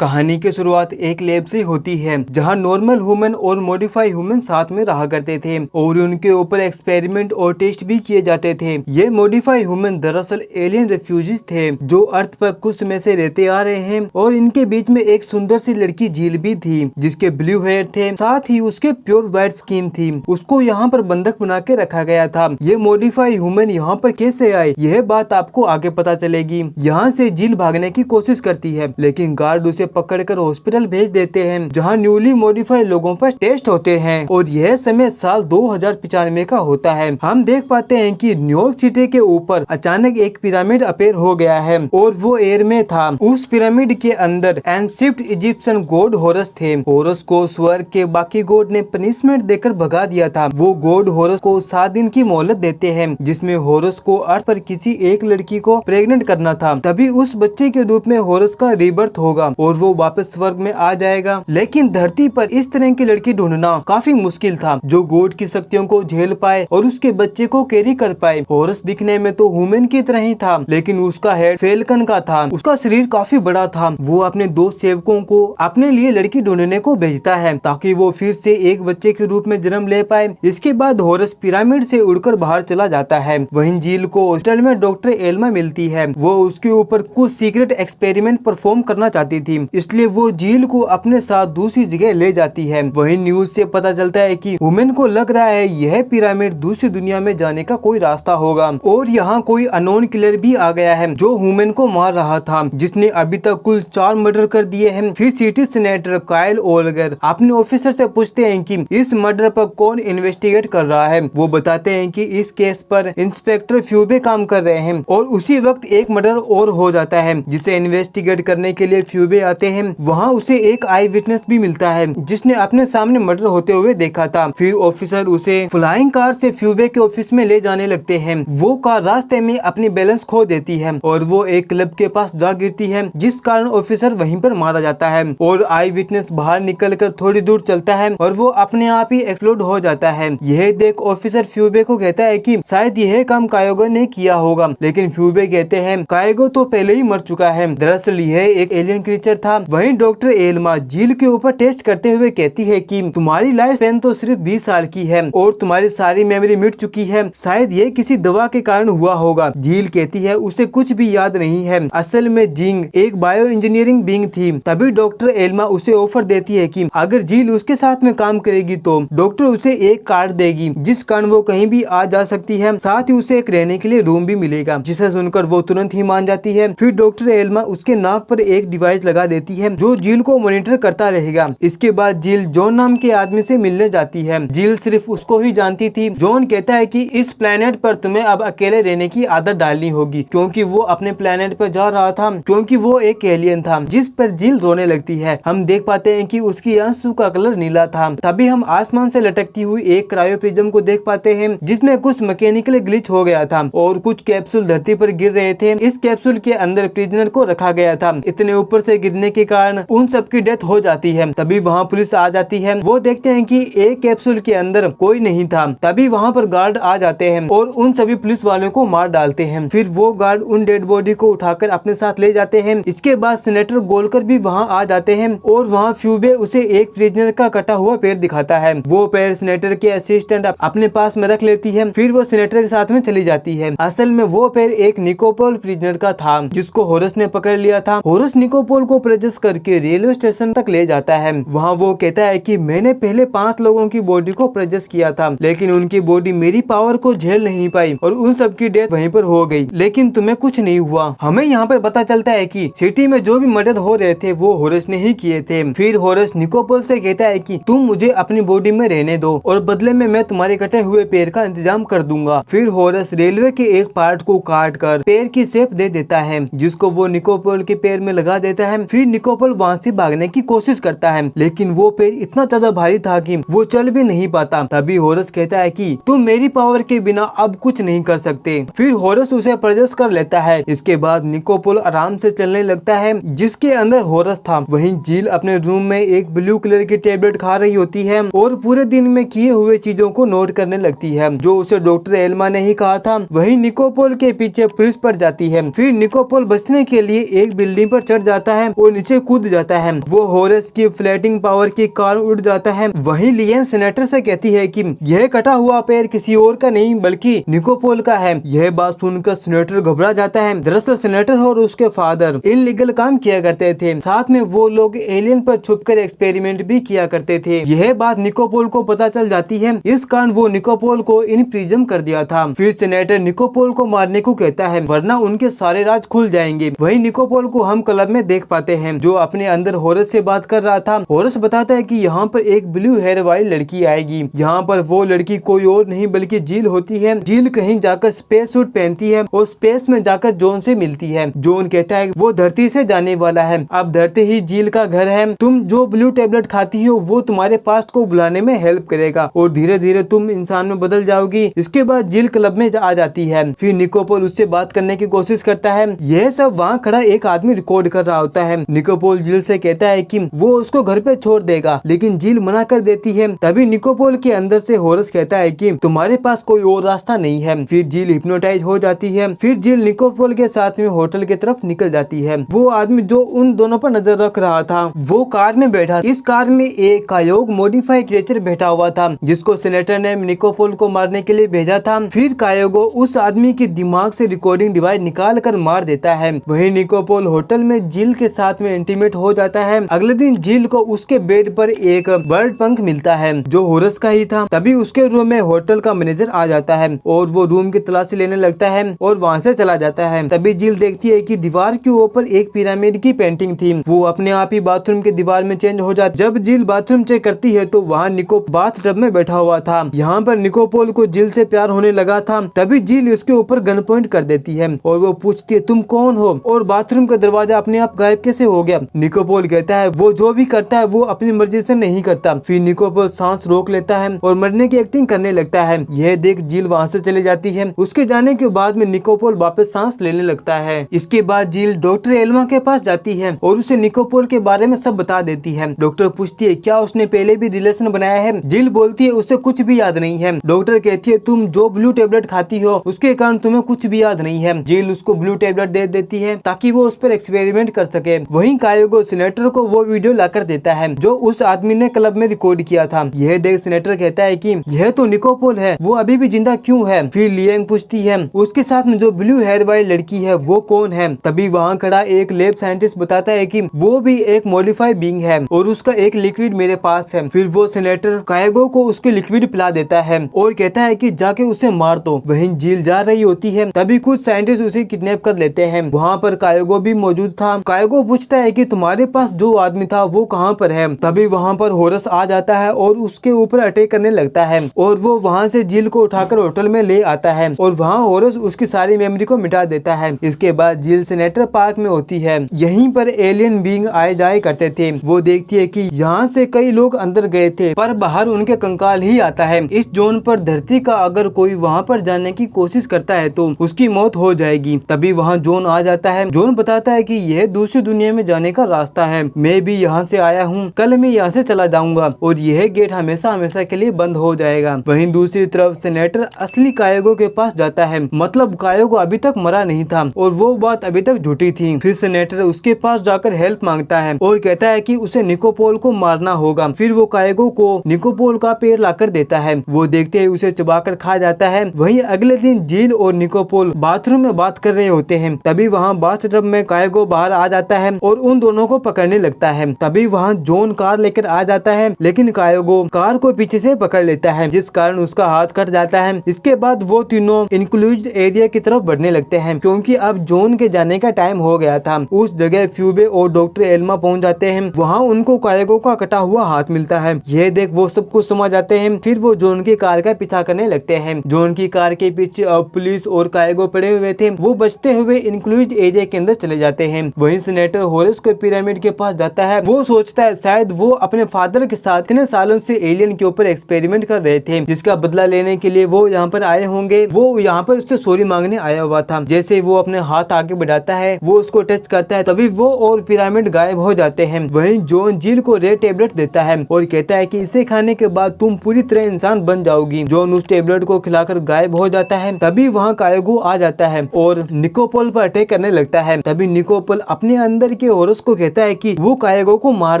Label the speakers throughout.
Speaker 1: कहानी की शुरुआत एक लैब से होती है जहां नॉर्मल ह्यूमन और मॉडिफाई ह्यूमन साथ में रहा करते थे और उनके ऊपर एक्सपेरिमेंट और टेस्ट भी किए जाते थे। ये मॉडिफाई ह्यूमन दरअसल एलियन रेफ्यूजीज थे जो अर्थ पर कुछ समय से रहते आ रहे हैं और इनके बीच में एक सुंदर सी लड़की झील भी थी जिसके ब्लू हेयर थे, साथ ही उसके प्योर व्हाइट स्किन थी। उसको यहाँ पर बंधक बना के रखा गया था। ये मॉडिफाई ह्यूमन यहाँ पर कैसे आए यह बात आपको आगे पता चलेगी। यहाँ से झील भागने की कोशिश करती है लेकिन गार्ड उसे पकड़कर हॉस्पिटल भेज देते हैं जहां न्यूली मॉडिफाइड लोगों पर टेस्ट होते हैं और यह समय साल 2095 का होता है। हम देख पाते हैं कि न्यूयॉर्क सिटी के ऊपर अचानक एक पिरामिड अपेयर हो गया है और वो एयर में था। उस पिरामिड के अंदर एंशिप्ट इजिप्शियन गॉड हॉरस थे। हॉरस को स्वर्ग के बाकी गॉड ने पनिशमेंट देकर भगा दिया था। वो गॉड हॉरस को 7 दिन की मोहलत देते हैं जिसमें हॉरस को अर्थ पर किसी एक लड़की को प्रेग्नेंट करना था। तभी उस बच्चे के रूप में हॉरस का रीबर्थ होगा और वो वापस स्वर्ग में आ जाएगा। लेकिन धरती पर इस तरह की लड़की ढूंढना काफी मुश्किल था जो गॉड की शक्तियों को झेल पाए और उसके बच्चे को कैरी कर पाए। हॉरस दिखने में तो ह्यूमन की तरह ही था लेकिन उसका हेड फेल्कन का था। उसका शरीर काफी बड़ा था। वो अपने 2 सेवकों को अपने लिए लड़की ढूंढने को भेजता है ताकि वो फिर से एक बच्चे के रूप में जन्म ले पाए। इसके बाद हॉरस पिरामिड से उड़कर बाहर चला जाता है। वहीं झील को हॉस्पिटल में डॉक्टर एल्मा मिलती है। वो उसके ऊपर कुछ सीक्रेट एक्सपेरिमेंट परफॉर्म करना चाहती थी, इसलिए वो झील को अपने साथ दूसरी जगह ले जाती है। वहीं न्यूज से पता चलता है कि ह्यूमन को लग रहा है यह पिरामिड दूसरी दुनिया में जाने का कोई रास्ता होगा और यहाँ कोई अननोन किलर भी आ गया है जो ह्यूमन को मार रहा था, जिसने अभी तक कुल 4 मर्डर कर दिए हैं। फिर सिटी सीनेटर काइल ओलगर अपने ऑफिसर से पूछते हैं कि इस मर्डर पर कौन इन्वेस्टिगेट कर रहा है। वो बताते हैं कि इस केस पर इंस्पेक्टर फ्यूबे काम कर रहे हैं और उसी वक्त एक मर्डर और हो जाता है जिसे इन्वेस्टिगेट करने के लिए फ्यूबे आते हैं। वहाँ उसे एक आई विटनेस भी मिलता है जिसने अपने सामने मर्डर होते हुए देखा था। फिर ऑफिसर उसे फ्लाइंग कार से फ्यूबे के ऑफिस में ले जाने लगते हैं। वो कार रास्ते में अपनी बैलेंस खो देती है और वो एक क्लब के पास जा गिरती है जिस कारण ऑफिसर वहीं पर मारा जाता है और आई विटनेस बाहर निकलकर थोड़ी दूर चलता है और वो अपने आप ही एक्सप्लोड हो जाता है। यह देख ऑफिसर फ्यूबे को कहता है कि शायद यह काम कायोगो ने किया होगा, लेकिन फ्यूबे कहते हैं कायोगो तो पहले ही मर चुका है। दरअसल यह एक एलियन क्रीचर था। वहीं डॉक्टर एल्मा झील के ऊपर टेस्ट करते हुए कहती है कि तुम्हारी लाइफ स्पैन तो सिर्फ 20 साल की है और तुम्हारी सारी मेमोरी मिट चुकी है। शायद ये किसी दवा के कारण हुआ होगा। झील कहती है उसे कुछ भी याद नहीं है। असल में जिंग एक बायो इंजीनियरिंग बीइंग थी। तभी डॉक्टर एल्मा उसे ऑफर देती है कि अगर झील उसके साथ में काम करेगी तो डॉक्टर उसे एक कार्ड देगी जिस कारण वो कहीं भी आ जा सकती है, साथ ही उसे एक रहने के लिए रूम भी मिलेगा। जिसे सुनकर वो तुरंत ही मान जाती है। फिर डॉक्टर एल्मा उसके नाक पर एक डिवाइस लगा देती है जो झील को मॉनिटर करता रहेगा। इसके बाद झील जॉन नाम के आदमी से मिलने जाती है। झील सिर्फ उसको ही जानती थी। जॉन कहता है कि इस प्लेनेट पर तुम्हें अब अकेले रहने की आदत डालनी होगी क्योंकि वो अपने प्लेनेट पर जा रहा था क्योंकि वो एक एलियन था, जिस पर झील रोने लगती है। हम देख पाते हैं कि उसकी आंसू का कलर नीला था। तभी हम आसमान से लटकती हुई एक क्रायो प्रिज्म को देख पाते हैं जिसमें कुछ मैकेनिकल ग्लिच हो गया था और कुछ कैप्सूल धरती पर गिर रहे थे। इस कैप्सूल के अंदर प्रिजनर को रखा गया था। इतने ऊपर से गिरने के कारण उन सबकी डेथ हो जाती है। तभी वहाँ पुलिस आ जाती है। वो देखते हैं कि एक कैप्सूल के अंदर कोई नहीं था। तभी वहाँ पर गार्ड आ जाते हैं और उन सभी पुलिस वालों को मार डालते हैं। फिर वो गार्ड उन डेड बॉडी को उठाकर अपने साथ ले जाते हैं। इसके बाद सीनेटर गोलकर भी वहाँ आ जाते हैं और वहाँ फ्यूबे उसे एक प्रिजनर का कटा हुआ पैर दिखाता है। वो पैर सीनेटर के असिस्टेंट अपने पास में रख लेती है। फिर वो सीनेटर के साथ में चली जाती है। असल में वो पैर एक निकोपोल प्रिजनर का था जिसको हॉरस ने पकड़ लिया था। हॉरस निकोपोल को प्रेजेस करके रेलवे स्टेशन तक ले जाता है। वहाँ वो कहता है कि मैंने पहले 5 लोगों की बॉडी को प्रेजेस किया था लेकिन उनकी बॉडी मेरी पावर को झेल नहीं पाई और उन सबकी डेथ वहीं पर हो गई, लेकिन तुम्हें कुछ नहीं हुआ। हमें यहाँ पर पता चलता है कि सिटी में जो भी मर्डर हो रहे थे वो हॉरस ने ही किए थे। फिर हॉरस निकोपोल से कहता है कि तुम मुझे अपनी बॉडी में रहने दो और बदले में मैं तुम्हारे कटे हुए पैर का इंतजाम कर दूंगा। फिर हॉरस रेलवे के एक पार्ट को काट कर पैर की शेप दे देता है जिसको वो निकोपोल के पैर में लगा देता है। फिर निकोपोल वहाँ से भागने की कोशिश करता है लेकिन वो पैर इतना ज्यादा भारी था कि वो चल भी नहीं पाता। तभी हॉरस कहता है कि तुम मेरी पावर के बिना अब कुछ नहीं कर सकते। फिर हॉरस उसे प्रजेस्ट कर लेता है। इसके बाद निकोपोल आराम से चलने लगता है जिसके अंदर हॉरस था। वहीं झील अपने रूम में एक ब्लू कलर की टेबलेट खा रही होती है और पूरे दिन में किए हुए चीजों को नोट करने लगती है जो उसे डॉक्टर एल्मा ने ही कहा था। वहीं निकोपोल के पीछे पुलिस पड़ जाती है। फिर निकोपोल बचने के लिए एक बिल्डिंग पर चढ़ जाता है और नीचे कूद जाता है। वो हॉरेस की फ्लैटिंग पावर के कारण उड़ जाता है। वहीं लिएन सीनेटर से कहती है कि यह कटा हुआ पैर किसी और का नहीं बल्कि निकोपोल का है। यह बात सुनकर सीनेटर घबरा जाता है। दरअसल सीनेटर और उसके फादर इलीगल काम किया करते थे। साथ में वो लोग एलियन पर छुपकर एक्सपेरिमेंट भी किया करते थे। यह बात निकोपोल को पता चल जाती है। इस कारण वो निकोपोल को इन प्रिजन कर दिया था। फिर सीनेटर निकोपोल को मारने को कहता है वरना उनके सारे राज खुल जाएंगे। वही निकोपोल को हम क्लब में देख पाते हैं जो अपने अंदर हॉरेस से बात कर रहा था। हॉरेस बताता है कि यहाँ पर एक ब्लू हेयर वाली लड़की आएगी। यहाँ पर वो लड़की कोई और नहीं बल्कि जील होती है। जील कहीं जाकर स्पेस सूट पहनती है और स्पेस में जाकर जॉन से मिलती है। जॉन कहता है वो धरती से जाने वाला है। अब धरती ही जील का घर है। तुम जो ब्लू टेबलेट खाती हो वो तुम्हारे पास्ट को बुलाने में हेल्प करेगा और धीरे धीरे तुम इंसान में बदल जाओगी। इसके बाद जील क्लब में आ जाती है। फिर निकोपोल उससे बात करने की कोशिश करता है। यह सब वहाँ खड़ा एक आदमी रिकॉर्ड कर रहा होता है। निकोपोल जील से कहता है कि वो उसको घर पे छोड़ देगा लेकिन जील मना कर देती है। तभी निकोपोल के अंदर से हॉरेस कहता है कि तुम्हारे पास कोई और रास्ता नहीं है। फिर जील हिप्नोटाइज हो जाती है। फिर जील निकोपोल के साथ में होटल की तरफ निकल जाती है। वो आदमी जो उन दोनों पर नजर रख रहा था वो कार में बैठा। इस कार में एक कायोग मॉडिफाई क्रिएचर बैठा हुआ था जिसको सीनेटर ने निकोपोल को मारने के लिए भेजा था। फिर कायोगो उस आदमी के दिमाग से रिकॉर्डिंग डिवाइस निकाल कर मार देता है। वही निकोपोल होटल में जील के साथ में इंटीमेट हो जाता है। अगले दिन जील को उसके बेड पर एक बर्ड पंख मिलता है जो हॉरेस का ही था। तभी उसके रूम में होटल का मैनेजर आ जाता है और वो रूम की तलाशी लेने लगता है और वहाँ से चला जाता है। तभी जील देखती है कि दीवार के ऊपर एक पिरामिड की पेंटिंग थी। वो अपने आप ही बाथरूम के दीवार में चेंज हो जाती। जब जील बाथरूम चेक करती है तो वहाँ निको बाथ टब में बैठा हुआ था। यहाँ पर निकोपोल को जील से प्यार होने लगा था। तभी जील उसके ऊपर गन पॉइंट कर देती है और वो पूछती है तुम कौन हो और बाथरूम का दरवाजा अपने आप गायब कैसे हो गया। निकोपोल कहता है वो जो भी करता है वो अपनी मर्जी से नहीं करता। फिर निकोपोल सांस रोक लेता है और मरने की एक्टिंग करने लगता है। यह देख जील वहाँ से चली जाती है। उसके जाने के बाद में निकोपोल वापस सांस लेने लगता है। इसके बाद जील डॉक्टर एल्मा के पास जाती है और उसे निकोपोल के बारे में सब बता देती है। डॉक्टर पूछती है क्या उसने पहले भी रिलेशन बनाया है। जील बोलती है उसे कुछ भी याद नहीं है। डॉक्टर कहती है तुम जो ब्लू टेबलेट खाती हो उसके कारण तुम्हें कुछ भी याद नहीं है। जील उसको ब्लू टेबलेट दे देती है ताकि वो उस पर एक्सपेरिमेंट कर सके। वहीं कायोगो सीनेटर को वो वीडियो लाकर देता है जो उस आदमी ने क्लब में रिकॉर्ड किया था। यह देख सीनेटर कहता है कि यह तो निकोपोल है, वो अभी भी जिंदा क्यों है। फिर लिएंग पूछती है उसके साथ में जो ब्लू हेयर वाली लड़की है वो कौन है। तभी वहाँ खड़ा एक लैब साइंटिस्ट बताता है कि वो भी एक मॉडिफाइड बीइंग है और उसका एक लिक्विड मेरे पास है। फिर वो सीनेटर कायोगो को उसके लिक्विड पिला देता है और कहता है कि जाके उसे मार दो। वहीं जील जा रही होती है तभी कुछ साइंटिस्ट उसे किडनैप कर लेते हैं। वहाँ पर कायोगो भी मौजूद था। कायोगो पूछता है कि तुम्हारे पास जो आदमी था वो कहाँ पर है। तभी वहाँ पर हॉरेस आ जाता है और उसके ऊपर अटैक करने लगता है और वो वहाँ से जील को उठाकर होटल में ले आता है और वहाँ हॉरेस उसकी सारी मेमोरी को मिटा देता है। इसके बाद जील सीनेटर पार्क में होती है। यहीं पर एलियन बीइंग आए जाए करते थे। वो देखती है कि यहाँ से कई लोग अंदर गए थे पर बाहर उनके कंकाल ही आता है। इस जोन पर धरती का अगर कोई वहाँ पर जाने की कोशिश करता है तो उसकी मौत हो जाएगी। तभी वहाँ जोन आ जाता है। जोन बताता है कि यह दूसरी दुनिया में जाने का रास्ता है। मैं भी यहाँ से आया हूँ, कल मैं यहाँ से चला जाऊंगा और यह गेट हमेशा हमेशा के लिए बंद हो जाएगा। वहीं दूसरी तरफ सीनेटर असली कायोगो के पास जाता है। मतलब कायोगो अभी तक मरा नहीं था और वो बात अभी तक झूठी थी। फिर सीनेटर उसके पास जाकर हेल्प मांगता है और कहता है कि उसे निकोपोल को मारना होगा। फिर वो कायोगो को निकोपोल का पेड़ लाकर देता है। वो देखते ही उसे चबाकर खा जाता है। वहीं अगले दिन जील और निकोपोल बाथरूम में बात कर रहे होते हैं। तभी वहाँ बाथटब में कायोगो बाहर आ जाता है और उन दोनों को पकड़ने लगता है। तभी वहाँ जोन कार लेकर आ जाता है लेकिन कायोगो कार को पीछे से पकड़ लेता है जिस कारण उसका हाथ कट जाता है। इसके बाद वो तीनों इंक्लूज्ड एरिया की तरफ बढ़ने लगते हैं क्योंकि अब जोन के जाने का टाइम हो गया था। उस जगह फ्यूबे और डॉक्टर एल्मा पहुंच जाते हैं। वहाँ उनको कायोगो का कटा हुआ हाथ मिलता है। यह देख वो सब कुछ समझ जाते हैं। फिर वो जोन की कार का पीछा करने लगते हैं। जोन की कार के पीछे अब पुलिस और कायोगो पड़े हुए थे। वो बचते हुए इंक्लूज्ड एरिया के अंदर चले जाते हैं। वहीं सीनेटर हॉरेस के पिरामिड के पास जाता है। वो सोचता है शायद वो अपने फादर के साथ इतने सालों से एलियन के ऊपर एक्सपेरिमेंट कर रहे थे जिसका बदला लेने के लिए वो यहाँ पर आए होंगे। वो यहाँ पर उससे सॉरी मांगने आया हुआ था। जैसे वो अपने हाथ आगे बढ़ाता है वो उसको टच करता है तभी वो और पिरामिड गायब हो जाते हैं। वहीं जॉन जील को रेड टेबलेट देता है और कहता है कि इसे खाने के बाद तुम पूरी तरह इंसान बन जाओगी। जॉन उस टेबलेट को खिलाकर गायब हो जाता है। तभी वहाँ कायोगो आ जाता है और निकोपोल पर अटैक करने लगता है। तभी निकोपोल अपने अंदर के होरस को कहता है कि वो कायगो को मार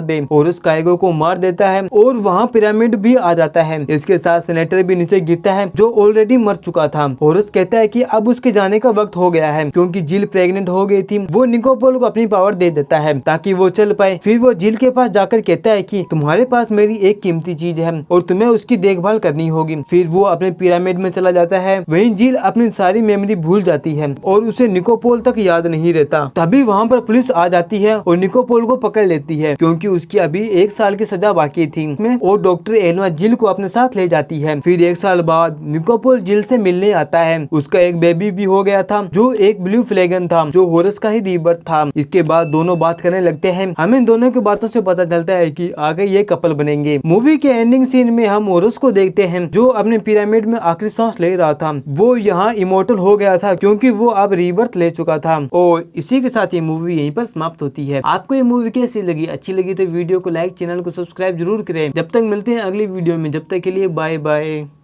Speaker 1: दे। होरस कायगो को मार देता है और वहाँ पिरामिड भी आ जाता है। इसके साथ सेनेटर भी नीचे गिरता है जो ऑलरेडी मर चुका था। होरस कहता है कि अब उसके जाने का वक्त हो गया है क्योंकि जिल प्रेग्नेंट हो गई थी। वो निकोपोल को अपनी पावर दे देता है ताकि वो चल पाए। फिर वो जिल के पास जाकर कहता है कि तुम्हारे पास मेरी एक कीमती चीज है और तुम्हें उसकी देखभाल करनी होगी। फिर वो अपने पिरामिड में चला जाता है। वहीं जिल अपनी सारी मेमोरी भूल जाती है और उसे निकोपोल तक याद नहीं रहता। तभी वहाँ पर पुलिस आ जाती है और निकोपोल को पकड़ लेती है क्योंकि उसकी अभी 1 साल की सजा बाकी थी और डॉक्टर एल्मा जिल को अपने साथ ले जाती है। फिर 1 साल बाद निकोपोल जिल से मिलने आता है। उसका एक बेबी भी हो गया था जो एक ब्लू फ्लैगन था जो होरस का ही रीबर्थ था। इसके बाद दोनों बात करने लगते हैं। हमें दोनों की बातों से पता चलता है कि आगे ये कपल बनेंगे। मूवी के एंडिंग सीन में हम होरस को देखते हैं जो अपने पिरामिड में आखिरी सांस ले रहा था। वो यहाँ इमोर्टल हो गया था क्योंकि वो अब रीबर्थ ले चुका था। और इसी के साथ ये मूवी यहीं पर समाप्त होती है। आपको ये मूवी कैसी लगी? अच्छी लगी तो वीडियो को लाइक, चैनल को सब्सक्राइब जरूर करें। जब तक मिलते हैं अगली वीडियो में, जब तक के लिए बाय बाय।